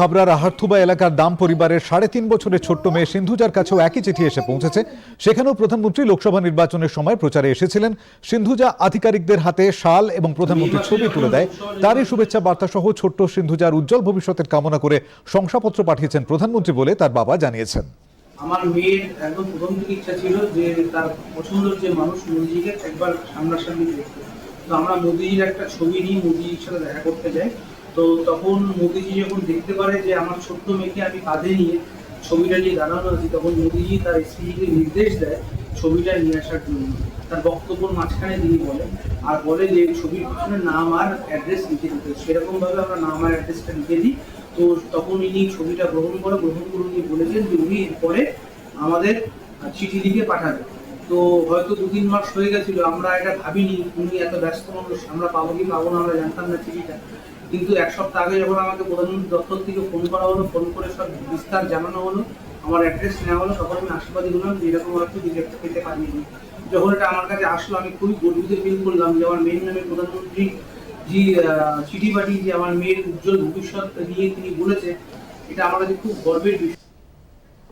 হাবড়ার আহারথুবা এলাকার দাম পরিবারের ৩.৫ বছরের ছোট্ট মেয়ে সিন্ধুজার কাছেও একই চিঠি এসে পৌঁছেছে। সেখানেও প্রধানমন্ত্রী লোকসভা নির্বাচনের সময় প্রচারে এসেছিলেন। সিন্ধুজা আধিকারিকদের হাতে শাল এবং প্রধানমন্ত্রীর ছবি তুলে দেয়। তারই শুভেচ্ছা বার্তা সহ ছোট্ট সিন্ধুজার উজ্জ্বল ভবিষ্যতের কামনা করে শংসাপত্র পাঠিয়েছেন প্রধানমন্ত্রী বলে তার বাবা জানিয়েছেন। আমার মেয়ের একদম প্রথম থেকে ইচ্ছা ছিল যে তার পছন্দের যে মানুষ মোদিজিকে একবার সামনাসামনি দেখতে। তো আমরা মোদিজির একটা ছবি নিয়ে মোদিজির সাথে দেখা করতে যাই। তো তখন মোদিজি যখন দেখতে পারে যে আমার ছোট্ট মেয়েকে আমি কাঁধে নিয়ে ছবিটা নিয়ে দাঁড়ানো আছি, তখন মোদিজি তার স্ত্রীকে নির্দেশ দেয় ছবিটা নিয়ে আসার জন্য। তার বক্তব্যের মাঝখানে তিনি বলেন আর বলে যে ছবির পিছনে নাম আর অ্যাড্রেস লিখে দিতে। সেরকমভাবে আমরা নাম আর অ্যাড্রেসটা লিখে দিই। তো তখন ইনি ছবিটা গ্রহণ করে উনি বলেছেন যে উনি এরপরে আমাদের চিঠি লিখে পাঠাবেন। তো হয়তো ২-৩ মাস হয়ে গেছিল, আমরা এটা ভাবিনি উনি এত ব্যস্ত মানুষ, আমরা পাবো কি পাবো না আমরা জানতাম না চিঠিটা। কিন্তু ১ সপ্তাহ আগে যখন আমাকে প্রধানমন্ত্রী দপ্তর থেকে ফোন করা হলো, ফোন করে সব বিস্তার জানানো হলো, আমার অ্যাড্রেস নেওয়া হলো, তখন আমি আশীর্বাদী হলাম যে এরকম হয়তো রিজেক্ট পেতে পারিনি। যখন এটা আমার কাছে আসলো আমি খুবই গর্বিত ফিল করলাম যে আমার মেয়ের নামে প্রধানমন্ত্রী যে চিঠি পাঠিয়ে যে আমার মেয়ের উজ্জ্বল ভবিষ্যৎ নিয়ে তিনি বলেছে, এটা আমার কাছে খুব গর্বের বিষয়।